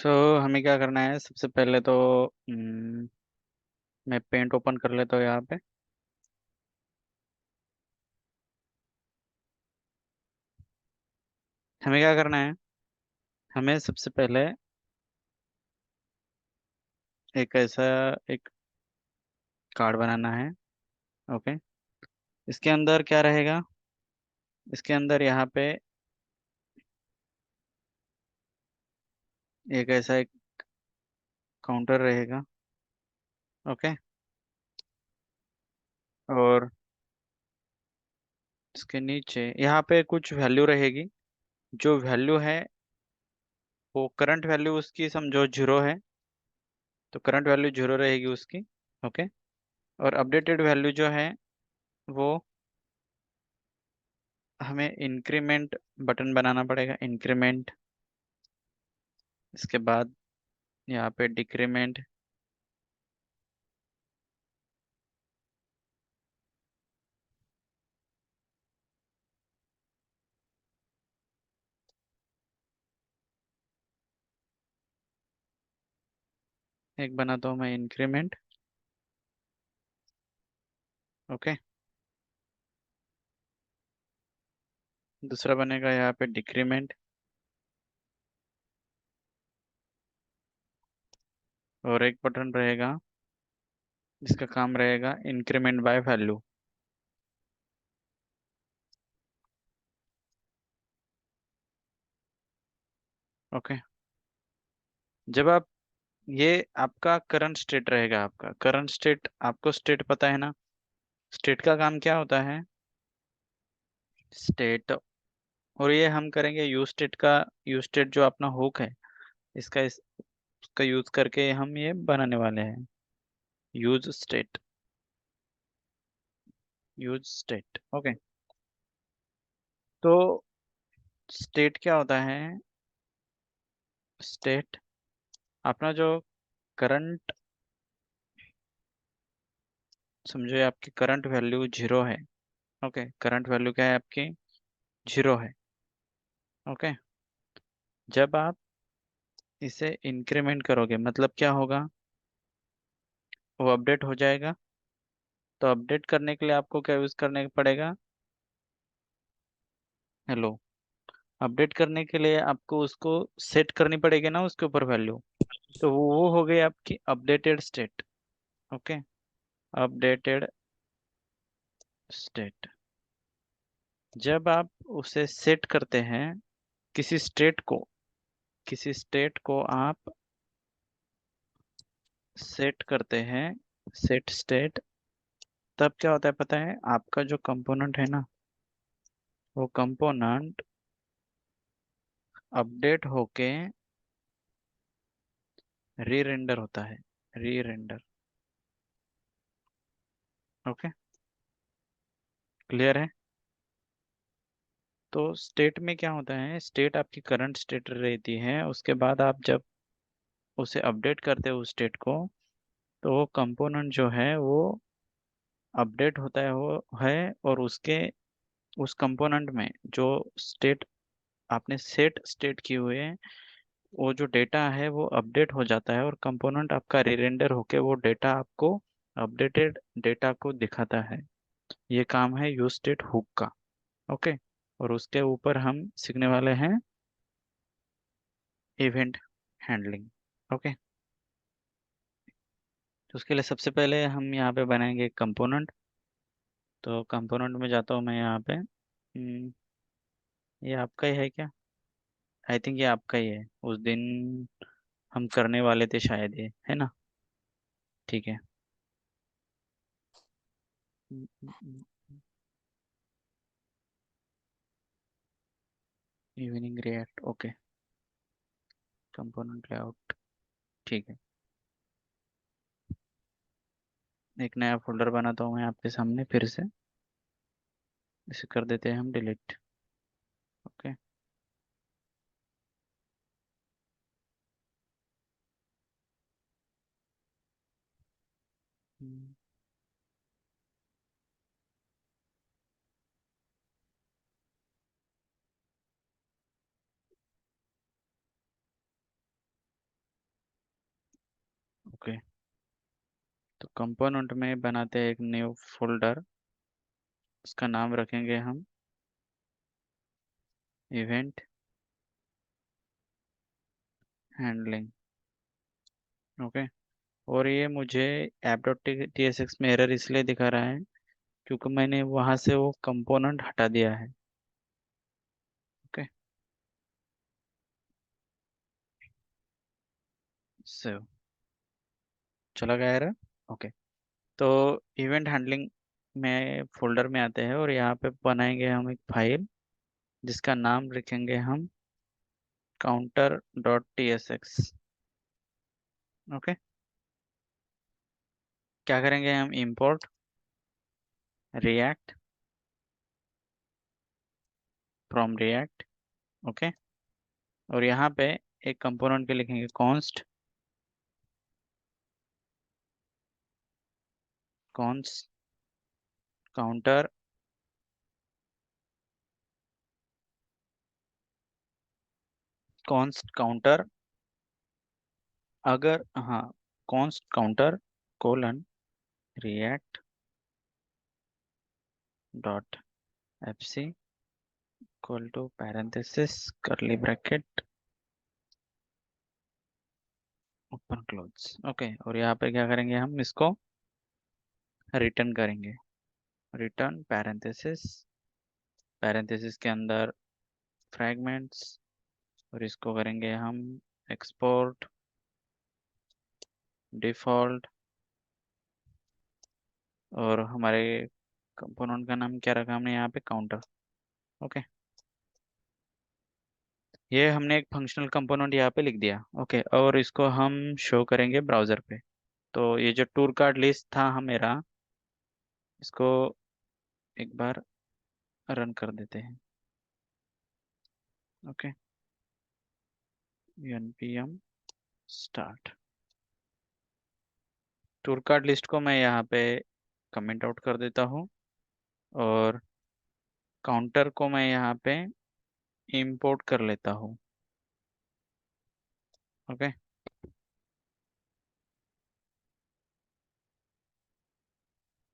सो हमें क्या करना है सबसे पहले तो हम्म, मैं पेंट ओपन कर लेता हूँ यहाँ पे। हमें क्या करना है, हमें सबसे पहले एक ऐसा एक कार्ड बनाना है। ओके। इसके अंदर क्या रहेगा, इसके अंदर यहाँ पे एक ऐसा एक काउंटर रहेगा। ओके। और इसके नीचे यहाँ पे कुछ वैल्यू रहेगी। जो वैल्यू है वो करंट वैल्यू उसकी समझो जीरो है, तो करंट वैल्यू जीरो रहेगी उसकी। ओके। और अपडेटेड वैल्यू जो है वो हमें इंक्रीमेंट बटन बनाना पड़ेगा, इंक्रीमेंट। इसके बाद यहाँ पे डिक्रीमेंट। एक बनाता हूँ मैं इंक्रीमेंट। ओके। दूसरा बनेगा यहाँ पे डिक्रीमेंट। और एक बटन रहेगा जिसका काम रहेगा इंक्रीमेंट बाय वैल्यू। ओके। जब आप ये आपका करंट स्टेट रहेगा, आपका करंट स्टेट, आपको स्टेट पता है ना। स्टेट का काम क्या होता है, स्टेट। और ये हम करेंगे यू स्टेट का। यू स्टेट जो अपना हुक है, इसका यूज करके हम ये बनाने वाले हैं। Use state, use state. Okay. तो स्टेट क्या होता है, स्टेट अपना जो करंट, समझो ये आपकी करंट वैल्यू जीरो है। ओके। करंट वैल्यू क्या है आपकी, जीरो है। ओके। जब आप इसे इंक्रीमेंट करोगे मतलब क्या होगा, वो अपडेट हो जाएगा। तो अपडेट करने के लिए आपको क्या यूज करने पड़ेगा, हेलो। अपडेट करने के लिए आपको उसको सेट करनी पड़ेगी ना उसके ऊपर वैल्यू। तो वो हो गई आपकी updated state. Okay. Updated state. जब आप उसे सेट करते हैं, किसी स्टेट को, किसी स्टेट को आप सेट करते हैं, सेट स्टेट, तब क्या होता है पता है, आपका जो कंपोनेंट है ना, वो कंपोनेंट अपडेट होके री रेंडर होता है, री रेंडर। ओके। क्लियर है। तो स्टेट में क्या होता है, स्टेट आपकी करंट स्टेट रहती है, उसके बाद आप जब उसे अपडेट करते हो उस स्टेट को, तो वो कंपोनेंट जो है वो अपडेट होता है, वो है। और उसके उस कंपोनेंट में जो स्टेट आपने सेट स्टेट किए हुए हैं, वो जो डेटा है वो अपडेट हो जाता है, और कंपोनेंट आपका रीरेंडर होके वो डेटा आपको अपडेटेड डेटा को दिखाता है। ये काम है यूज स्टेट हुक का। ओके। और उसके ऊपर हम सीखने वाले हैं इवेंट हैंडलिंग। ओके। तो उसके लिए सबसे पहले हम यहाँ पे बनाएंगे कंपोनेंट। तो कंपोनेंट में जाता हूँ मैं यहाँ पे। ये आपका ही है क्या, आई थिंक ये आपका ही है, उस दिन हम करने वाले थे शायद, ये है ना। ठीक है। Evening react. Okay. Component layout. ठीक है। एक नया फोल्डर बनाता हूँ मैं आपके सामने फिर से। इसे कर देते हैं हम डिलीट। ओके। ओके, तो कंपोनेंट में बनाते हैं एक न्यू फोल्डर, उसका नाम रखेंगे हम इवेंट हैंडलिंग। ओके, और ये मुझे app dot T S x में एरर इसलिए दिखा रहा है क्योंकि मैंने वहां से वो कंपोनेंट हटा दिया है। ओके, सेव, चला गया एरर। ओके, तो इवेंट हैंडलिंग में फोल्डर में आते हैं और यहाँ पे बनाएंगे हम एक फाइल जिसका नाम रखेंगे हम counter dot T S X. Okay, क्या करेंगे हम, import React from React. Okay, और यहाँ पे एक कंपोनेंट के लिखेंगे const, const counter const counter, अगर हाँ, const counter colon React dot F C equal to parenthesis curly bracket open close. Okay, और यहाँ पे क्या करेंगे, हम इसको रिटर्न करेंगे, रिटर्न पैरेंथेसिस, पैरेंथेसिस के अंदर फ्रैगमेंट्स, और इसको करेंगे हम एक्सपोर्ट डिफॉल्ट, और हमारे कंपोनेंट का नाम क्या रखा हमने यहाँ पे, काउंटर। ओके, ये हमने एक फंक्शनल कंपोनेंट यहाँ पे लिख दिया। ओके, और इसको हम शो करेंगे ब्राउजर पे। तो ये जो टूर कार्ड लिस्ट था हम मेरा, इसको एक बार रन कर देते हैं। Okay, npm start, tour card list को मैं यहाँ पे कमेंट आउट कर देता हूँ, और काउंटर को मैं यहाँ पे इंपोर्ट कर लेता हूँ। ओके,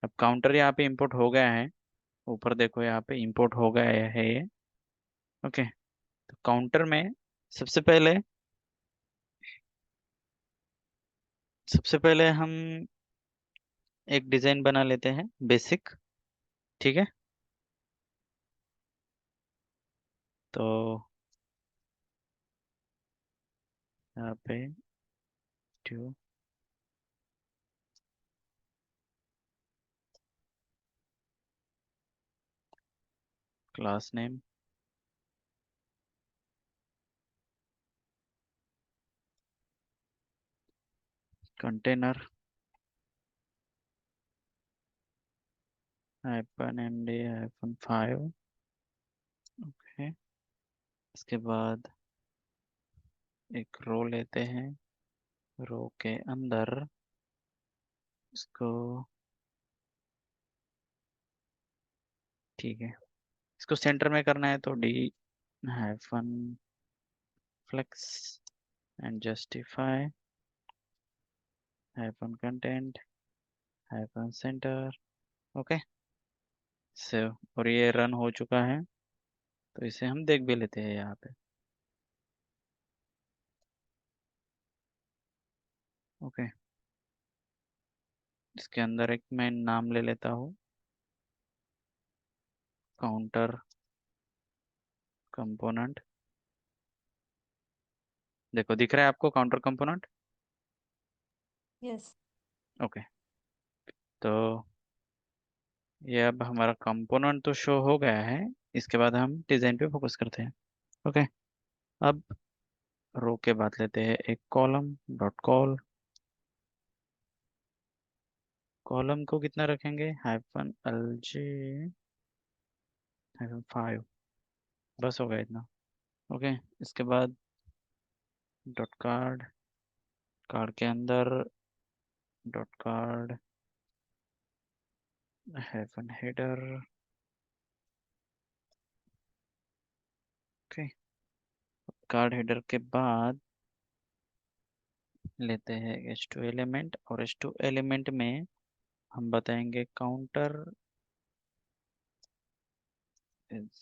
अब काउंटर यहाँ पे इंपोर्ट हो गया है, ऊपर देखो यहाँ पे इंपोर्ट हो गया है ये। ओके, तो काउंटर में सबसे पहले सबसे पहले हम एक डिजाइन बना लेते हैं बेसिक। ठीक है, तो यहाँ पे ट्यू class name container -md-5। Okay, इसके बाद एक रो लेते हैं, रो के अंदर इसको, ठीक है, इसको सेंटर में करना है तो -flex and justify -content -center। Okay, save, और ये रन हो चुका है, तो इसे हम देख भी लेते हैं यहाँ पे। ओके, इसके अंदर एक मैं नाम ले लेता हूँ, काउंटर कंपोनेंट। देखो दिख रहा है आपको काउंटर कंपोनेंट। यस। ओके, तो ये अब हमारा कंपोनेंट तो शो हो गया है, इसके बाद हम डिजाइन पे फोकस करते हैं। ओके, अब रो के बाद लेते हैं एक कॉलम डॉट कॉल, कॉलम को कितना रखेंगे, -lg-5, बस हो गया इतना। ओके, इसके बाद डॉट कार्ड, कार्ड के अंदर dot card -header. Okay, card header के बाद लेते हैं H2 एलिमेंट, और H2 एलिमेंट में हम बताएंगे काउंटर इज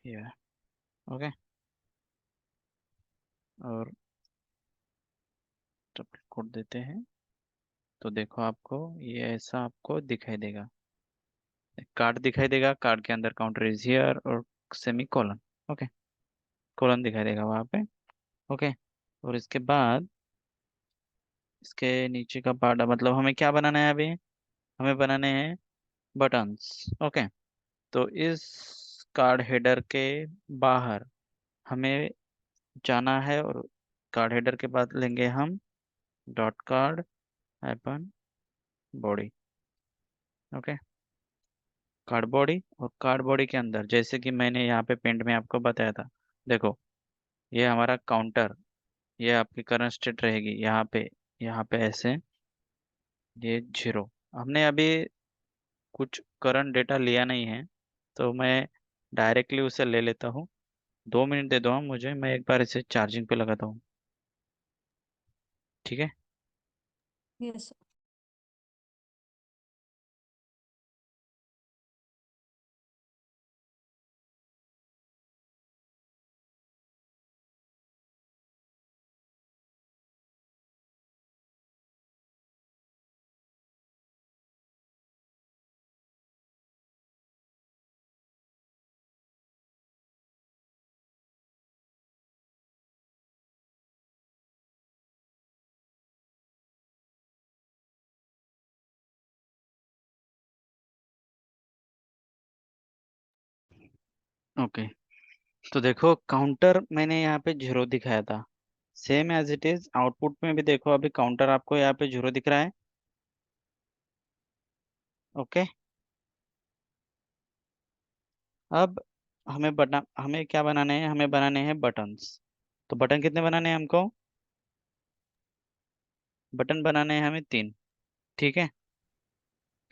हियर। ओके, और ट्रिपल कोट देते हैं। तो देखो आपको ये ऐसा आपको दिखाई देगा, कार्ड दिखाई देगा, कार्ड के अंदर काउंटर इज हियर और सेमी कॉलन। ओके, कॉलन दिखाई देगा वहां पे। ओके, और इसके बाद इसके नीचे का पार्ट, मतलब हमें क्या बनाना है अभी, हमें बनाने हैं बटन्स। ओके, तो इस कार्ड हेडर के बाहर हमें जाना है, और कार्ड हेडर के बाद लेंगे हम dot card hyphen body. Okay, card body, और कार्ड बॉडी के अंदर जैसे कि मैंने यहाँ पे पेंट में आपको बताया था, देखो ये हमारा काउंटर, ये आपकी करंट स्टेट रहेगी यहाँ पे ऐसे, ये 0। हमने अभी कुछ करंट डेटा लिया नहीं है, तो मैं डायरेक्टली उसे ले लेता हूँ। 2 मिनट दे दो हम मुझे, मैं एक बार इसे चार्जिंग पे लगाता हूँ। ठीक है। Yes, sir. ओके, तो देखो काउंटर मैंने यहाँ पे 0 दिखाया था, same as it is output में भी देखो अभी काउंटर आपको यहाँ पे 0 दिख रहा है। ओके, अब हमें क्या बनाने हैं, हमें बनाने हैं बटन्स। तो बटन कितने बनाने हैं हमको, बटन बनाने हैं हमें 3। ठीक है,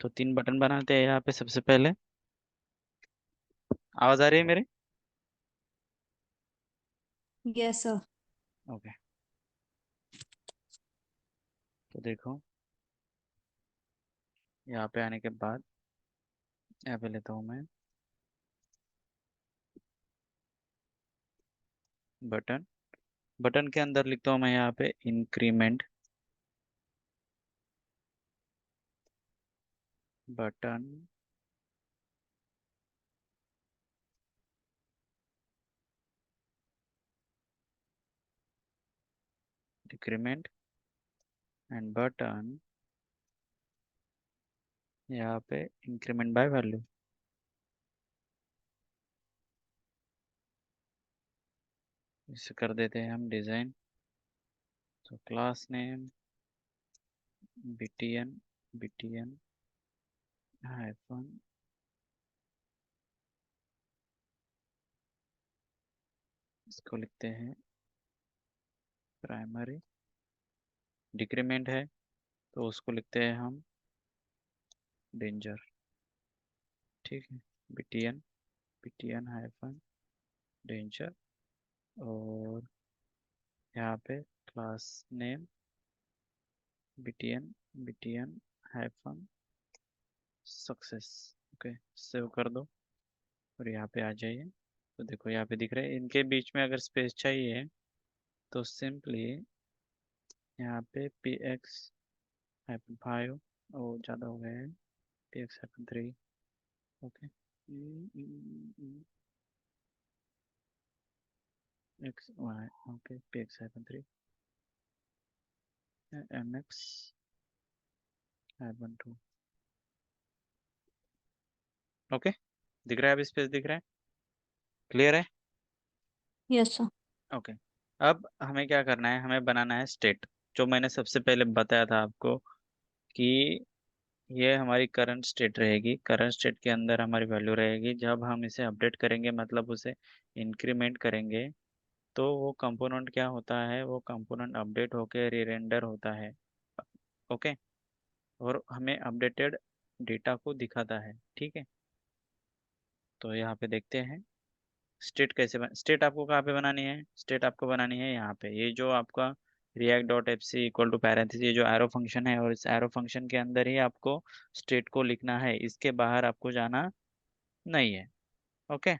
तो 3 बटन बनाते हैं यहाँ पे सबसे पहले। आवाज आ रही है मेरी? Yes, sir. ओके, तो देखो यहाँ पे आने के बाद यहाँ पे लेता हूँ मैं बटन। बटन के अंदर लिखता हूँ मैं यहाँ पे increment button, decrement and button, यहाँ पे इंक्रीमेंट बाय वैल्यू। इसे कर देते हैं हम डिजाइन। तो class name btn, btn hyphen, इसको लिखते हैं प्राइमरी। डिक्रीमेंट है तो उसको लिखते हैं हम डेंजर। ठीक है, btn, btn हाइफन डेंजर, और यहाँ पे class name btn, btn hyphen success. Okay, save कर दो और यहाँ पे आ जाइए। तो देखो यहाँ पे दिख रहे हैं, इनके बीच में अगर स्पेस चाहिए तो सिंपली यहाँ पे पी एक्स हाइफन 5, वो ज़्यादा हो गए हैं, P X hyphen 3। Okay, X Y, okay P X hyphen 3, M X hyphen 2। Okay, दिख रहा है, अभी स्पेस दिख रहा है, क्लियर है? Yes, sir. ओके, अब हमें क्या करना है, हमें बनाना है स्टेट, जो मैंने सबसे पहले बताया था आपको कि ये हमारी करंट स्टेट रहेगी। करंट स्टेट के अंदर हमारी वैल्यू रहेगी, जब हम इसे अपडेट करेंगे मतलब उसे इंक्रीमेंट करेंगे, तो वो कंपोनेंट क्या होता है, वो कंपोनेंट अपडेट होके री रेंडर होता है। ओके, और हमें अपडेटेड डेटा को दिखाता है। ठीक है, तो यहाँ पे देखते हैं स्टेट कैसे स्टेट आपको कहाँ पे बनानी है, स्टेट आपको बनानी है यहाँ पे, ये जो आपका react dot F C equal to parenthesis, ये जो एरो फंक्शन है, और इस एरो फंक्शन के अंदर ही आपको स्टेट को लिखना है, इसके बाहर आपको जाना नहीं है। ओके,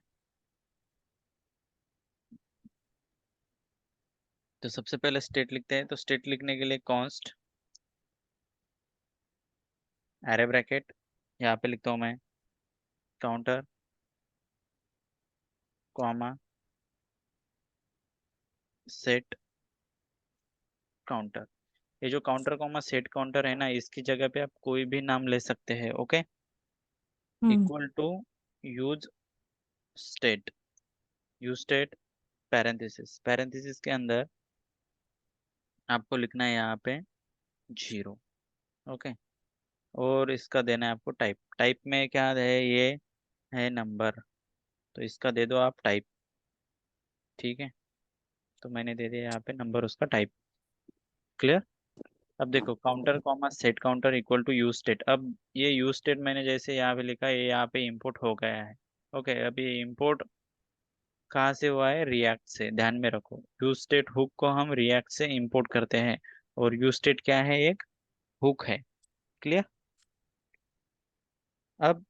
तो सबसे पहले स्टेट लिखते हैं। तो स्टेट लिखने के लिए कॉन्स्ट एरे ब्रैकेट, यहाँ पे लिखता हूँ मैं काउंटर कॉमा सेट काउंटर। ये जो काउंटर कॉमा सेट काउंटर है ना, इसकी जगह पे आप कोई भी नाम ले सकते हैं। Okay, hmm. Equal to use state, use state parenthesis, parenthesis के अंदर आपको लिखना है यहाँ पे 0। ओके, और इसका देना है आपको टाइप। टाइप में क्या है, ये है नंबर, तो इसका दे दो आप टाइप। ठीक है, तो मैंने दे दिया यहाँ पे नंबर, उसका टाइप। क्लियर। अब देखो counter comma set counter equal to use state. अब ये यूज स्टेट मैंने जैसे यहाँ पे लिखा, ये यहाँ पे इंपोर्ट हो गया है। ओके, अब ये इंपोर्ट कहाँ से हुआ है, रिएक्ट से, ध्यान में रखो। यूज स्टेट हुक को हम रिएक्ट से इंपोर्ट करते हैं, और यूज स्टेट क्या है, एक हुक है। क्लियर। अब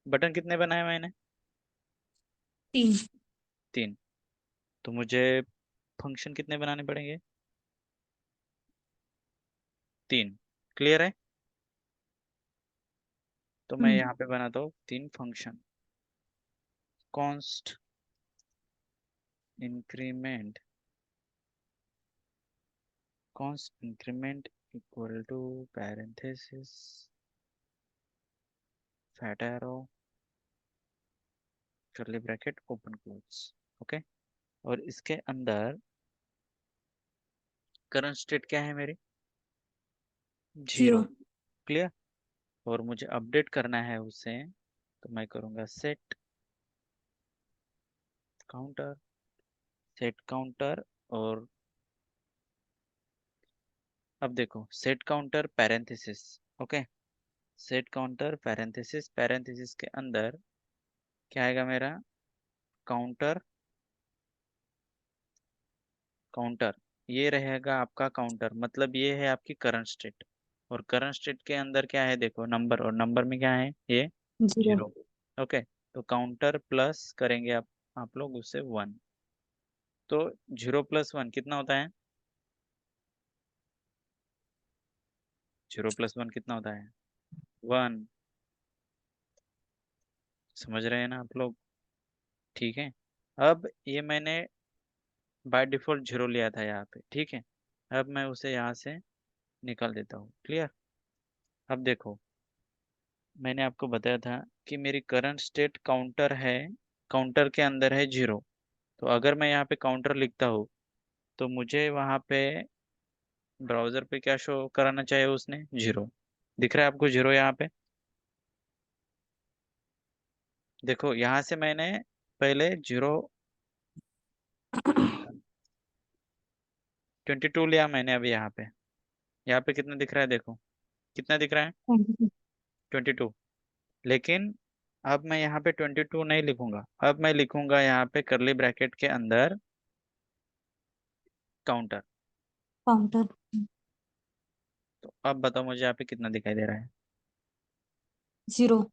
बटन कितने बनाए मैंने, 3। 3। तो मुझे फंक्शन कितने बनाने पड़ेंगे, 3। क्लियर है। तो मैं हम्म। यहाँ पे बनाता हूँ 3 function. Const increment, const increment equal to parenthesis fat arrow curly bracket open close. Okay, और इसके अंदर करंट स्टेट क्या है मेरी, 0। 0। क्लियर। और मुझे अपडेट करना है उसे, तो मैं करूँगा सेट काउंटर, सेट काउंटर। और अब देखो set counter parenthesis. Okay, set counter parenthesis, parenthesis के अंदर क्या आएगा मेरा, काउंटर, काउंटर। ये रहेगा आपका काउंटर, मतलब ये है आपकी करंट स्टेट। और करंट स्टेट के अंदर क्या है, देखो नंबर, और नंबर में क्या है, ये 0। 0। ओके, तो काउंटर प्लस करेंगे आप लोग उससे 1। तो 0 + 1 कितना होता है, 0 + 1 कितना होता है, 1। समझ रहे हैं ना आप लोग। ठीक है, अब ये मैंने बाय डिफॉल्ट 0 लिया था यहाँ पे। ठीक है, अब मैं उसे यहाँ से निकाल देता हूँ। क्लियर। अब देखो मैंने आपको बताया था कि मेरी करंट स्टेट काउंटर है, काउंटर के अंदर है 0। तो अगर मैं यहाँ पे काउंटर लिखता हूँ, तो मुझे वहाँ पे ब्राउजर पे क्या शो कराना चाहिए उसने, 0। दिख रहा है आपको 0 यहाँ पे। देखो यहाँ से मैंने पहले 0, 22 लिया मैंने। अभी यहाँ पे कितना दिख रहा है, देखो कितना दिख रहा है, 22। लेकिन अब मैं यहाँ पे 22 नहीं लिखूंगा, अब मैं लिखूंगा यहाँ पे करली ब्रैकेट के अंदर काउंटर। काउंटर। तो अब बताओ मुझे यहाँ पे कितना दिखाई दे रहा है, 0।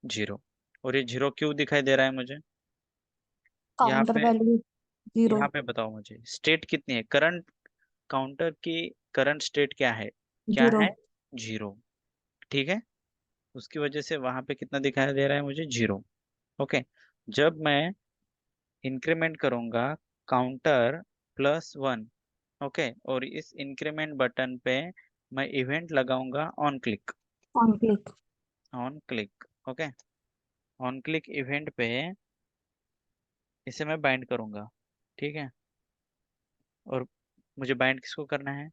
0। और ये 0 क्यों दिखाई दे रहा है मुझे, यहाँ काउंटर पे, वैल्यू 0। यहाँ पे बताओ मुझे स्टेट कितनी है, करंट काउंटर की करंट स्टेट क्या है, क्या 0। है, 0। ठीक है, उसकी वजह से वहां पे कितना दिखाई दे रहा है मुझे, 0। ओके, जब मैं इंक्रीमेंट करूंगा काउंटर +1। ओके, और इस इंक्रीमेंट बटन पे मैं इवेंट लगाऊंगा on click, on click. On click. Okay, on click event पे इसे मैं बाइंड करूंगा। ठीक है, और मुझे बाइंड किसको करना है,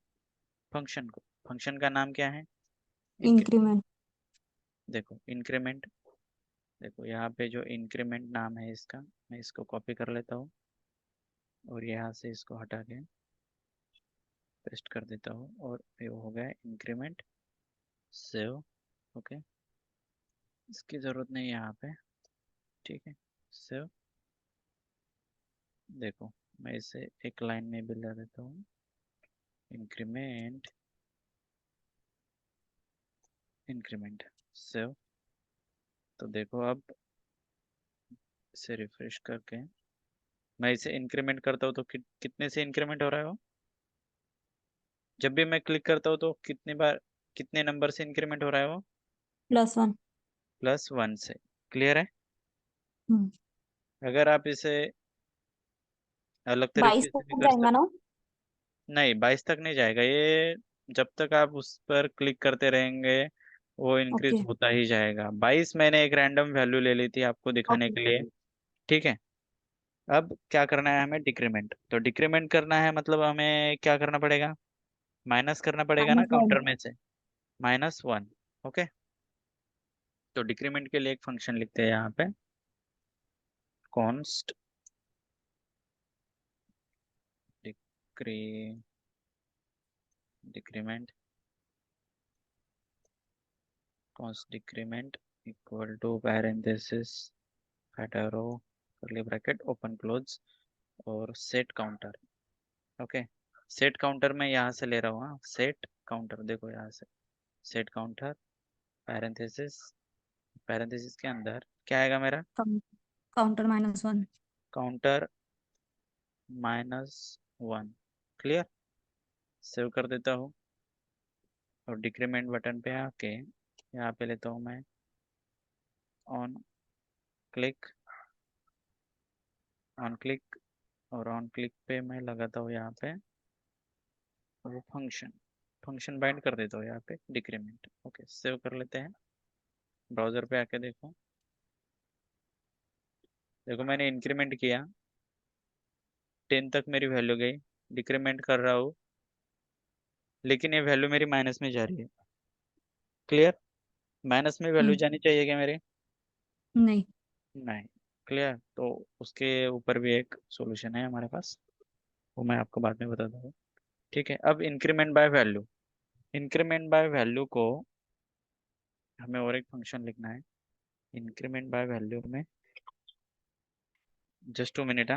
फंक्शन को। फंक्शन का नाम क्या है, इंक्रीमेंट। देखो इंक्रीमेंट। देखो यहाँ पे जो इंक्रीमेंट नाम है इसका, मैं इसको कॉपी कर लेता हूँ, और यहाँ से इसको हटा के पेस्ट कर देता हूँ, और ये हो गया इंक्रीमेंट। सेव। ओके, इसकी ज़रूरत नहीं है यहाँ पे। ठीक है, सेव। देखो मैं इसे एक लाइन में भी ला देता हूँ, इंक्रीमेंट इंक्रीमेंट सेव। तो देखो अब इसे रिफ्रेश करके मैं इसे इंक्रीमेंट करता हूँ तो कितने से इंक्रीमेंट हो रहा है वो? जब भी मैं क्लिक करता हूँ तो कितने बार, कितने नंबर से इंक्रीमेंट हो रहा है वो? +1। +1 से। क्लियर है? हम्म। अगर आप इसे अलग तरीके 22 से भी तक कर जाएगा सकते। ना? नहीं, 22 तक नहीं जाएगा ये। जब तक आप उस पर क्लिक करते रहेंगे वो इंक्रीज ओके। होता ही जाएगा। 22 मैंने एक रैंडम वैल्यू ले ली थी आपको दिखाने ओके। के लिए। ठीक है। अब क्या करना है हमें? डिक्रीमेंट। तो डिक्रीमेंट करना है मतलब हमें क्या करना पड़ेगा? माइनस करना पड़ेगा ना -1। काउंटर में से। -1। ओके। तो डिक्रीमेंट के लिए एक फंक्शन लिखते हैं यहाँ पे, कॉन्स्ट डिक्री decrement const decrement equal to parenthesis हेटेरो कर्ली ब्रैकेट ओपन क्लोज और set counter. Okay. Set counter में यहाँ से ले रहा हूँ। हाँ, सेट काउंटर देखो यहाँ से, सेट काउंटर पैरेंथेसिस, पैरेंथेसिस के अंदर क्या आएगा मेरा? काउंटर -1। काउंटर -1। क्लियर। सेव कर देता हूँ और डिक्रीमेंट बटन पे आके यहाँ पे लेता हूँ मैं ऑन क्लिक, ऑन क्लिक, और ऑन क्लिक पे मैं लगाता हूँ यहाँ पे वो फंक्शन, फंक्शन बाइंड कर देता हूँ यहाँ पे डिक्रीमेंट। ओके, सेव कर लेते हैं। ब्राउजर पे आके देखो, देखो मैंने इंक्रीमेंट किया, 10 तक मेरी वैल्यू गई। डिक्रीमेंट कर रहा हूँ लेकिन ये वैल्यू मेरी माइनस में जा रही है। क्लियर। माइनस में वैल्यू हम्म। जानी चाहिए क्या मेरी? नहीं। नहीं। क्लियर। तो उसके ऊपर भी एक सॉल्यूशन है हमारे पास, वो मैं आपको बाद में बता दूंगा। ठीक है। अब increment by value, increment by value को हमें और एक फंक्शन लिखना है। इंक्रीमेंट बाय वैल्यू में जस्ट 2 मिनट।